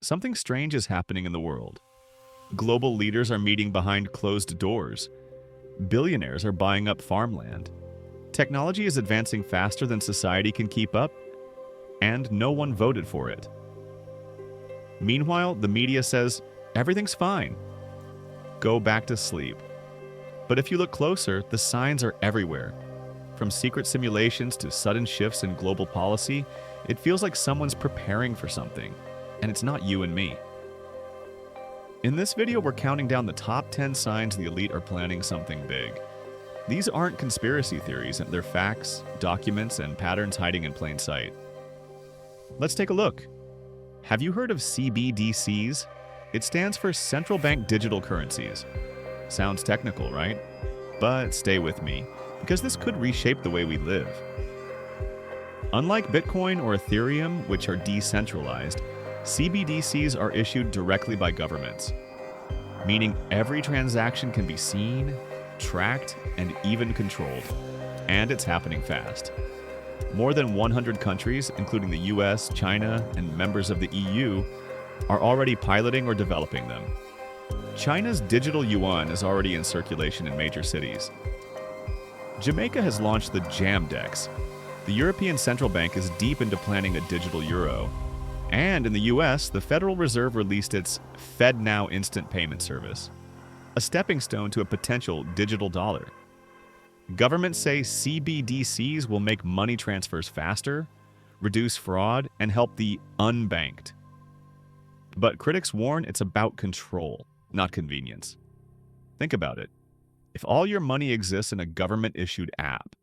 Something strange is happening in the world. Global leaders are meeting behind closed doors. Billionaires are buying up farmland. Technology is advancing faster than society can keep up, and no one voted for it. Meanwhile, the media says, everything's fine. Go back to sleep. But if you look closer, the signs are everywhere. From secret simulations to sudden shifts in global policy, it feels like someone's preparing for something, and it's not you and me. In this video, we're counting down the top 10 signs the elite are planning something big. These aren't conspiracy theories, they're facts, documents, and patterns hiding in plain sight. Let's take a look. Have you heard of CBDCs? It stands for Central Bank Digital Currencies. Sounds technical, right? But stay with me, because this could reshape the way we live. Unlike Bitcoin or Ethereum, which are decentralized, CBDCs are issued directly by governments, meaning every transaction can be seen, tracked, and even controlled. And it's happening fast. More than 100 countries, including the US, China, and members of the EU, are already piloting or developing them. China's digital yuan is already in circulation in major cities. Jamaica has launched the Jamdex. The European Central Bank is deep into planning a digital euro. And in the US, the Federal Reserve released its FedNow instant payment service, a stepping stone to a potential digital dollar. Governments say CBDCs will make money transfers faster, reduce fraud, and help the unbanked. But critics warn it's about control, not convenience. Think about it. If all your money exists in a government-issued app,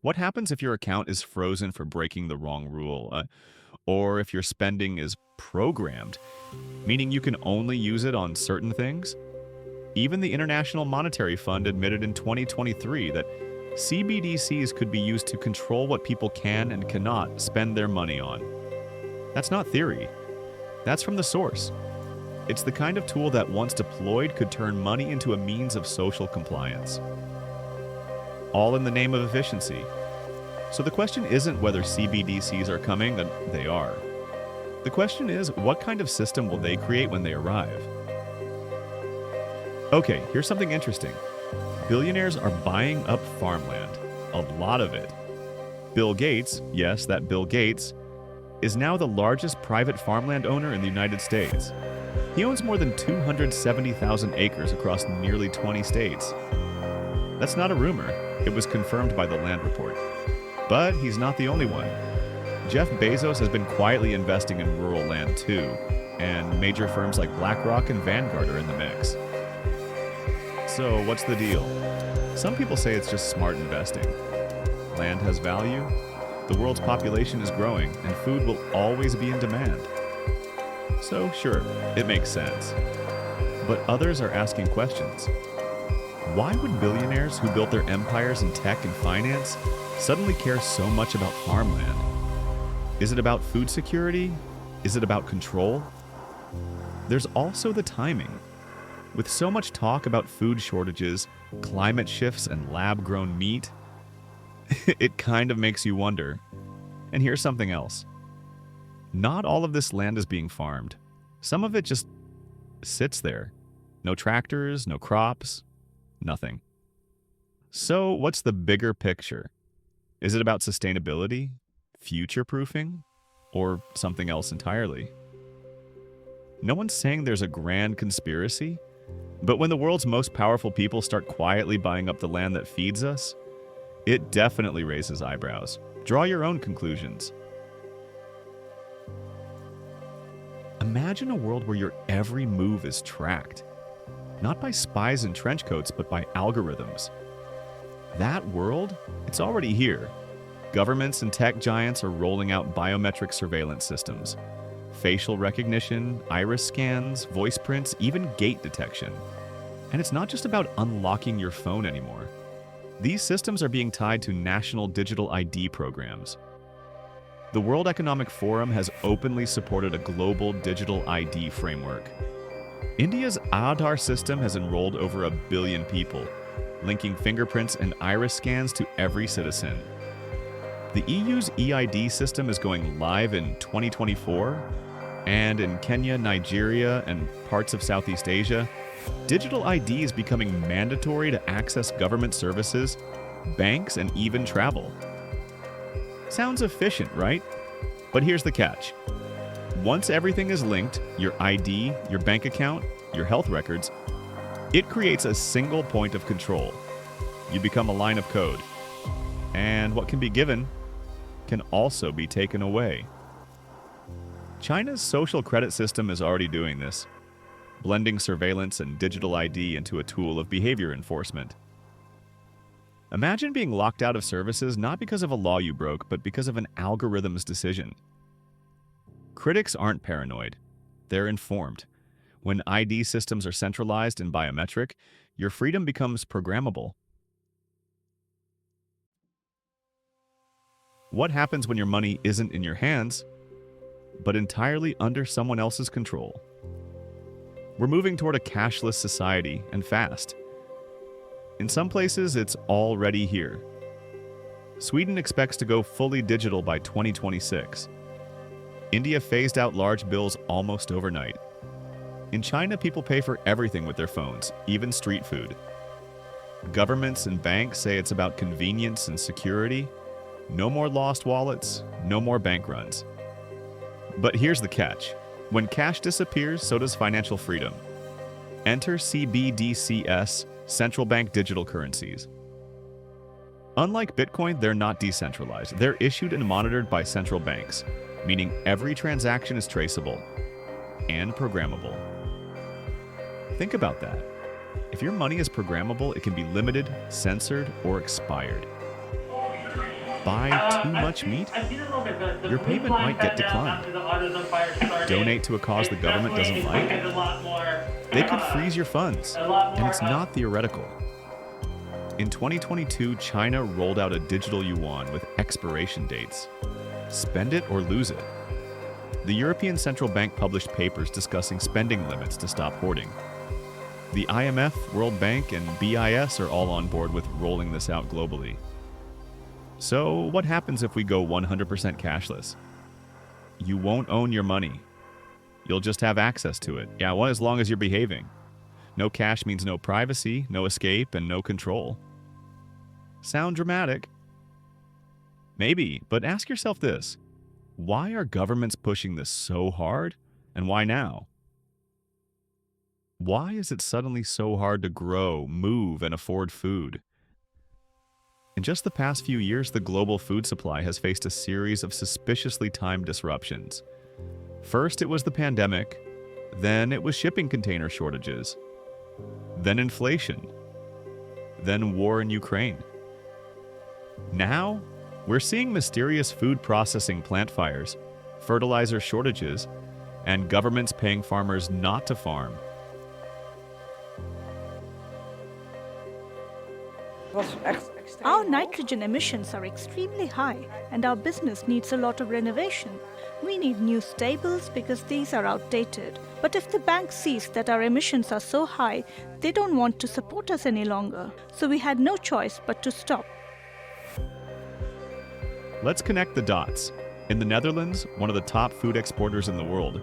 what happens if your account is frozen for breaking the wrong rule? Or if your spending is programmed, meaning you can only use it on certain things? Even the International Monetary Fund admitted in 2023 that CBDCs could be used to control what people can and cannot spend their money on. That's not theory. That's from the source. It's the kind of tool that, once deployed, could turn money into a means of social compliance. All in the name of efficiency. So the question isn't whether CBDCs are coming, they are. The question is, what kind of system will they create when they arrive? Okay, here's something interesting. Billionaires are buying up farmland. A lot of it. Bill Gates, yes, that Bill Gates, is now the largest private farmland owner in the United States. He owns more than 270,000 acres across nearly 20 states. That's not a rumor. It was confirmed by the Land Report. But he's not the only one. Jeff Bezos has been quietly investing in rural land too, and major firms like BlackRock and Vanguard are in the mix. So what's the deal? Some people say it's just smart investing. Land has value, the world's population is growing, and food will always be in demand. So sure, it makes sense. But others are asking questions. Why would billionaires who built their empires in tech and finance suddenly care so much about farmland? Is it about food security? Is it about control? There's also the timing. With so much talk about food shortages, climate shifts, and lab-grown meat, it kind of makes you wonder. And here's something else. Not all of this land is being farmed. Some of it just sits there. No tractors, no crops, nothing. So what's the bigger picture? Is it about sustainability, future-proofing, or something else entirely? No one's saying there's a grand conspiracy, but when the world's most powerful people start quietly buying up the land that feeds us, it definitely raises eyebrows. Draw your own conclusions. Imagine a world where your every move is tracked, not by spies in trench coats, but by algorithms. That world, it's already here. Governments and tech giants are rolling out biometric surveillance systems. Facial recognition, iris scans, voice prints, even gait detection. And it's not just about unlocking your phone anymore. These systems are being tied to national digital ID programs. The World Economic Forum has openly supported a global digital ID framework. India's Aadhaar system has enrolled over 1 billion people, linking fingerprints and iris scans to every citizen. The EU's EID system is going live in 2024, And in Kenya, Nigeria, and parts of Southeast Asia, digital ID is becoming mandatory to access government services, banks, and even travel. Sounds efficient, right? But here's the catch. Once everything is linked, your ID, your bank account, your health records, it creates a single point of control. You become a line of code. And what can be given can also be taken away. China's social credit system is already doing this, blending surveillance and digital ID into a tool of behavior enforcement. Imagine being locked out of services not because of a law you broke, but because of an algorithm's decision. Critics aren't paranoid. They're informed. When ID systems are centralized and biometric, your freedom becomes programmable. What happens when your money isn't in your hands, but entirely under someone else's control? We're moving toward a cashless society, and fast. In some places, it's already here. Sweden expects to go fully digital by 2026. India phased out large bills almost overnight. In China, people pay for everything with their phones, even street food. Governments and banks say it's about convenience and security. No more lost wallets, no more bank runs. But here's the catch. When cash disappears, so does financial freedom. Enter CBDCs, central bank digital currencies. Unlike Bitcoin, they're not decentralized. They're issued and monitored by central banks, meaning every transaction is traceable and programmable. Think about that. If your money is programmable, it can be limited, censored, or expired. Buy too much meat, your payment might get declined. Donate to a cause the government doesn't like, they could freeze your funds, and it's not theoretical. In 2022, China rolled out a digital yuan with expiration dates. Spend it or lose it. The European Central Bank published papers discussing spending limits to stop hoarding. The IMF, World Bank, and BIS are all on board with rolling this out globally. So, what happens if we go 100% cashless? You won't own your money. You'll just have access to it. Yeah, well, as long as you're behaving. No cash means no privacy, no escape, and no control. Sound dramatic? Maybe, but ask yourself this. Why are governments pushing this so hard, and why now? Why is it suddenly so hard to grow, move, and afford food? In just the past few years, the global food supply has faced a series of suspiciously timed disruptions. First, it was the pandemic. Then it was shipping container shortages. Then inflation. Then war in Ukraine. Now, we're seeing mysterious food processing plant fires, fertilizer shortages, and governments paying farmers not to farm. Our nitrogen emissions are extremely high, and our business needs a lot of renovation. We need new stables because these are outdated. But if the bank sees that our emissions are so high, they don't want to support us any longer. So we had no choice but to stop. Let's connect the dots. In the Netherlands, one of the top food exporters in the world,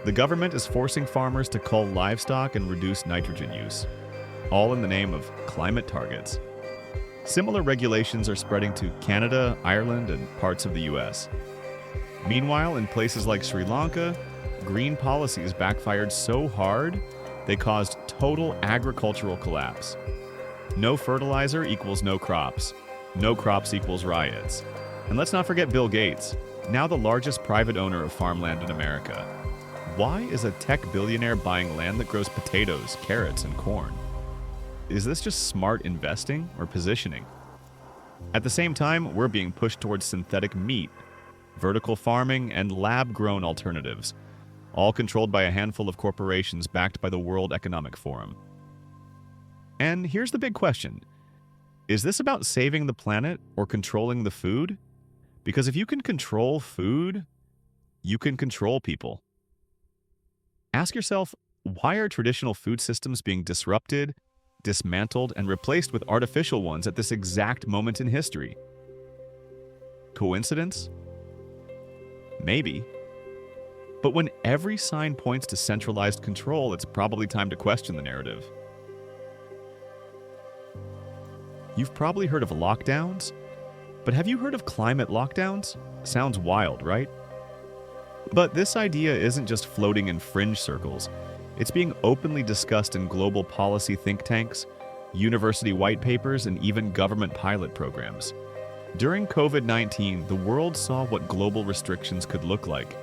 the government is forcing farmers to cull livestock and reduce nitrogen use, all in the name of climate targets. Similar regulations are spreading to Canada, Ireland, and parts of the US. Meanwhile, in places like Sri Lanka, green policies backfired so hard, they caused total agricultural collapse. No fertilizer equals no crops. No crops equals riots. And let's not forget Bill Gates, now the largest private owner of farmland in America. Why is a tech billionaire buying land that grows potatoes, carrots, and corn? Is this just smart investing or positioning? At the same time, we're being pushed towards synthetic meat, vertical farming, and lab-grown alternatives, all controlled by a handful of corporations backed by the World Economic Forum. And here's the big question. Is this about saving the planet or controlling the food? Because if you can control food, you can control people. Ask yourself, why are traditional food systems being disrupted, dismantled, and replaced with artificial ones at this exact moment in history? Coincidence? Maybe. But when every sign points to centralized control, it's probably time to question the narrative. You've probably heard of lockdowns, but have you heard of climate lockdowns? Sounds wild, right? But this idea isn't just floating in fringe circles. It's being openly discussed in global policy think tanks, university white papers, and even government pilot programs. During COVID-19, the world saw what global restrictions could look like.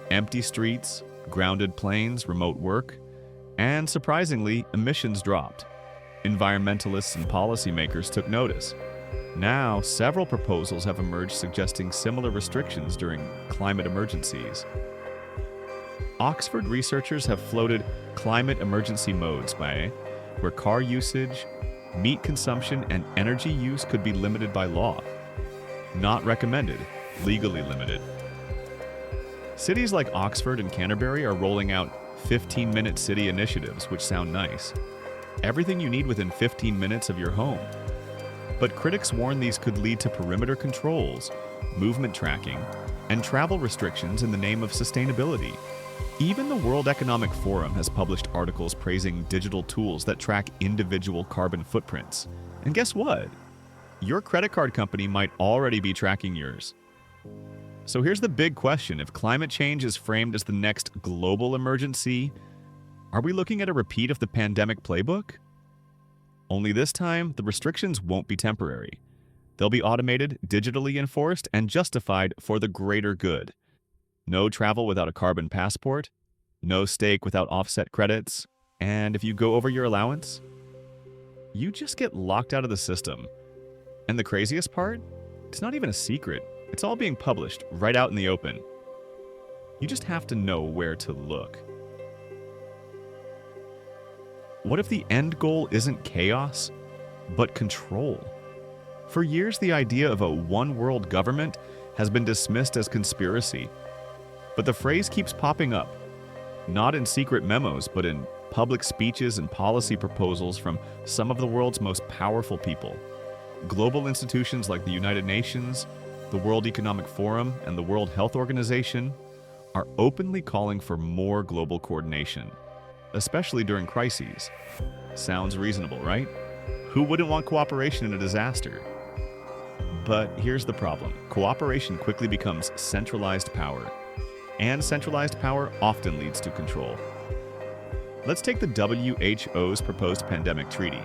Empty streets, grounded planes, remote work, and surprisingly, emissions dropped. Environmentalists and policymakers took notice. Now, several proposals have emerged suggesting similar restrictions during climate emergencies. Oxford researchers have floated climate emergency modes where car usage, meat consumption, and energy use could be limited by law. Not recommended, legally limited. Cities like Oxford and Canterbury are rolling out 15-minute city initiatives, which sound nice. Everything you need within 15 minutes of your home. But critics warn these could lead to perimeter controls, movement tracking, and travel restrictions in the name of sustainability. Even the World Economic Forum has published articles praising digital tools that track individual carbon footprints. And guess what? Your credit card company might already be tracking yours. So here's the big question. If climate change is framed as the next global emergency, are we looking at a repeat of the pandemic playbook? Only this time, the restrictions won't be temporary. They'll be automated, digitally enforced, and justified for the greater good. No travel without a carbon passport, no steak without offset credits, and if you go over your allowance, you just get locked out of the system. And the craziest part? It's not even a secret. It's all being published right out in the open. You just have to know where to look. What if the end goal isn't chaos, but control? For years, the idea of a one-world government has been dismissed as conspiracy. But the phrase keeps popping up, not in secret memos, but in public speeches and policy proposals from some of the world's most powerful people. Global institutions like the United Nations, the World Economic Forum, and the World Health Organization are openly calling for more global coordination, especially during crises. Sounds reasonable, right? Who wouldn't want cooperation in a disaster? But here's the problem. Cooperation quickly becomes centralized power, and centralized power often leads to control. Let's take the WHO's proposed pandemic treaty.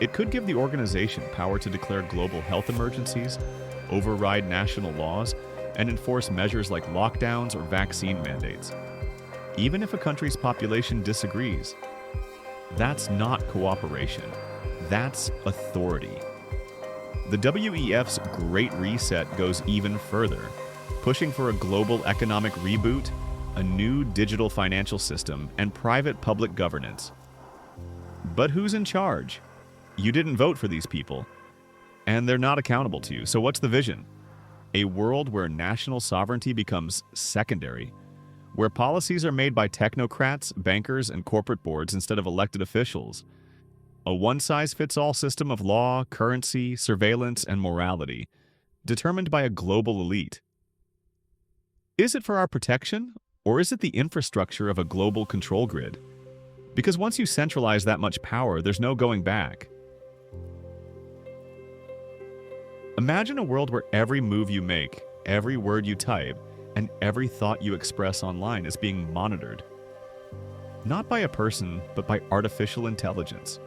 It could give the organization power to declare global health emergencies, override national laws, and enforce measures like lockdowns or vaccine mandates. Even if a country's population disagrees, that's not cooperation. That's authority. The WEF's Great Reset goes even further, pushing for a global economic reboot, a new digital financial system, and private-public governance. But who's in charge? You didn't vote for these people, and they're not accountable to you. So what's the vision? A world where national sovereignty becomes secondary, where policies are made by technocrats, bankers, and corporate boards instead of elected officials. A one-size-fits-all system of law, currency, surveillance, and morality, determined by a global elite. Is it for our protection, or is it the infrastructure of a global control grid? Because once you centralize that much power, there's no going back. Imagine a world where every move you make, every word you type, and every thought you express online is being monitored. Not by a person, but by artificial intelligence.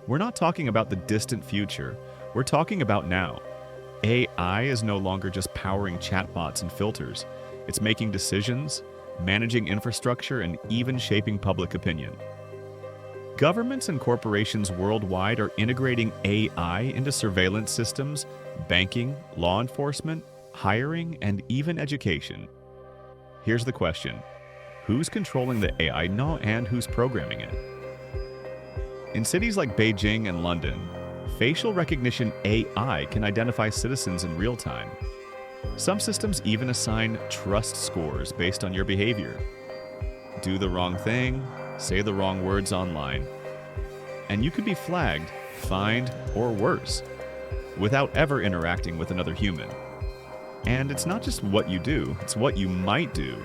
We're not talking about the distant future, we're talking about now. AI is no longer just powering chatbots and filters. It's making decisions, managing infrastructure, and even shaping public opinion. Governments and corporations worldwide are integrating AI into surveillance systems, banking, law enforcement, hiring, and even education. Here's the question. Who's controlling the AI and who's programming it? In cities like Beijing and London, facial recognition AI can identify citizens in real time. Some systems even assign trust scores based on your behavior. Do the wrong thing, say the wrong words online, and you could be flagged, fined, or worse, without ever interacting with another human. And it's not just what you do, it's what you might do.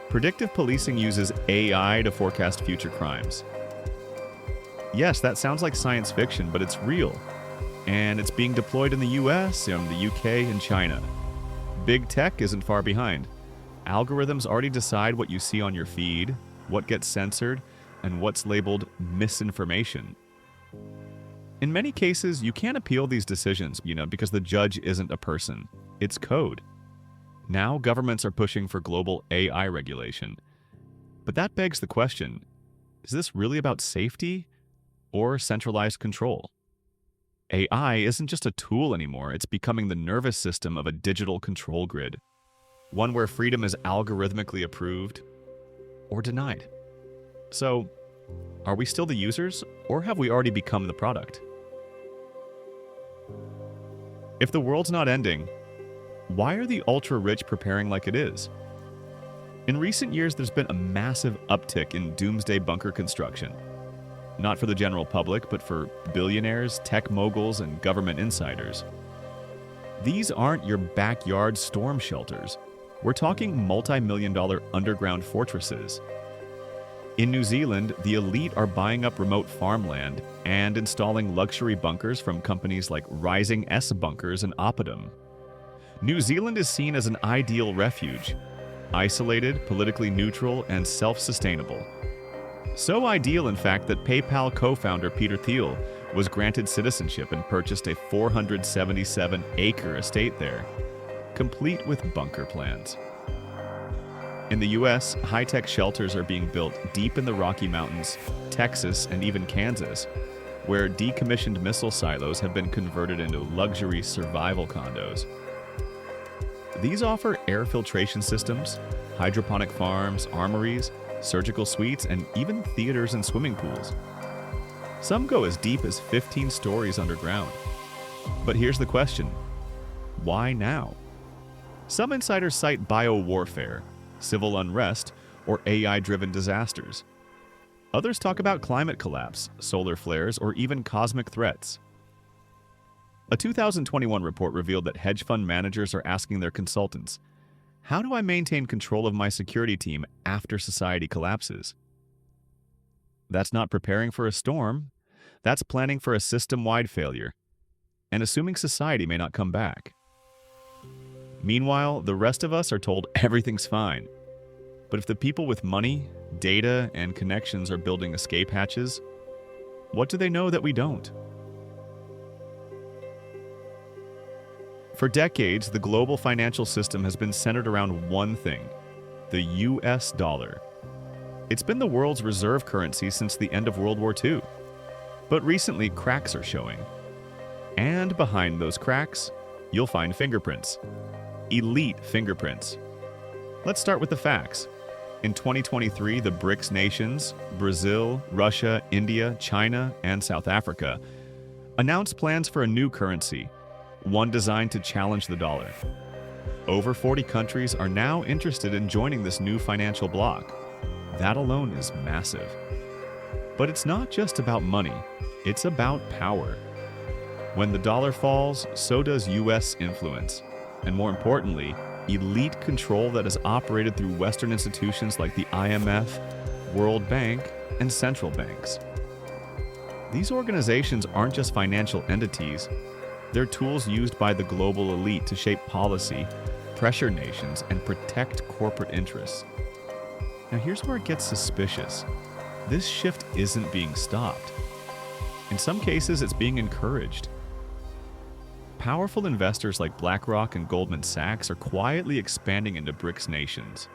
Predictive policing uses AI to forecast future crimes. Yes, that sounds like science fiction, but it's real. And it's being deployed in the US, in the UK, and China. Big tech isn't far behind. Algorithms already decide what you see on your feed, what gets censored, and what's labeled misinformation. In many cases, you can't appeal these decisions, because the judge isn't a person. It's code. Now governments are pushing for global AI regulation. But that begs the question, is this really about safety or centralized control? AI isn't just a tool anymore, it's becoming the nervous system of a digital control grid. One where freedom is algorithmically approved or denied. So, are we still the users, or have we already become the product? If the world's not ending, why are the ultra-rich preparing like it is? In recent years, there's been a massive uptick in doomsday bunker construction. Not for the general public, but for billionaires, tech moguls, and government insiders. These aren't your backyard storm shelters. We're talking multi-million-dollar underground fortresses. In New Zealand, the elite are buying up remote farmland and installing luxury bunkers from companies like Rising S Bunkers and Oppidum. New Zealand is seen as an ideal refuge, isolated, politically neutral, and self-sustainable. So ideal, in fact, that PayPal co-founder Peter Thiel was granted citizenship and purchased a 477-acre estate there, complete with bunker plans. In the US, high-tech shelters are being built deep in the Rocky Mountains, Texas, and even Kansas, where decommissioned missile silos have been converted into luxury survival condos. These offer air filtration systems, hydroponic farms, armories, surgical suites, and even theaters and swimming pools. Some go as deep as 15 stories underground. But here's the question: why now? Some insiders cite biowarfare, civil unrest, or AI-driven disasters. Others talk about climate collapse, solar flares, or even cosmic threats. A 2021 report revealed that hedge fund managers are asking their consultants, how do I maintain control of my security team after society collapses? That's not preparing for a storm. That's planning for a system-wide failure, and assuming society may not come back. Meanwhile, the rest of us are told everything's fine. But if the people with money, data, and connections are building escape hatches, what do they know that we don't? For decades, the global financial system has been centered around one thing: the US dollar. It's been the world's reserve currency since the end of World War II. But recently, cracks are showing. And behind those cracks, you'll find fingerprints. Elite fingerprints. Let's start with the facts. In 2023, the BRICS nations, Brazil, Russia, India, China, and South Africa, announced plans for a new currency, one designed to challenge the dollar. Over 40 countries are now interested in joining this new financial bloc. That alone is massive. But it's not just about money, it's about power. When the dollar falls, so does US influence, and more importantly, elite control that is operated through Western institutions like the IMF, World Bank, and central banks. These organizations aren't just financial entities, they're tools used by the global elite to shape policy, pressure nations, and protect corporate interests. Now here's where it gets suspicious. This shift isn't being stopped. In some cases, it's being encouraged. Powerful investors like BlackRock and Goldman Sachs are quietly expanding into BRICS nations.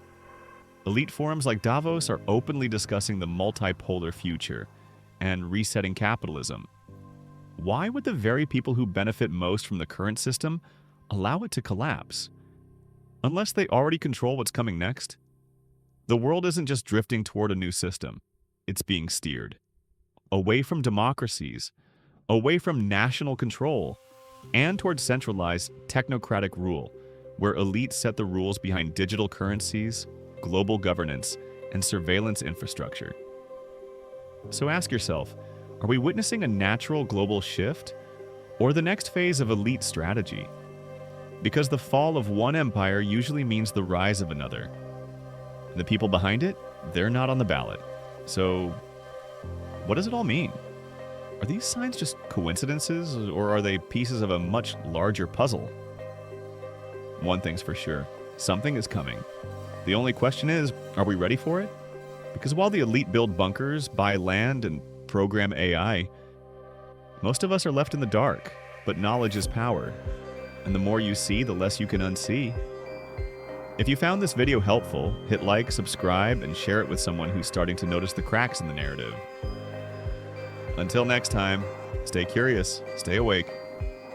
Elite forums like Davos are openly discussing the multipolar future and resetting capitalism. Why would the very people who benefit most from the current system allow it to collapse? Unless they already control what's coming next? The world isn't just drifting toward a new system, it's being steered. Away from democracies, away from national control, and towards centralized, technocratic rule, where elites set the rules behind digital currencies, global governance, and surveillance infrastructure. So ask yourself, are we witnessing a natural global shift, or the next phase of elite strategy? Because the fall of one empire usually means the rise of another. And the people behind it, they're not on the ballot. So, what does it all mean? Are these signs just coincidences, or are they pieces of a much larger puzzle? One thing's for sure, something is coming. The only question is, are we ready for it? Because while the elite build bunkers, buy land, and program AI, most of us are left in the dark, but knowledge is power. And the more you see, the less you can unsee. If you found this video helpful, hit like, subscribe, and share it with someone who's starting to notice the cracks in the narrative. Until next time, stay curious, stay awake,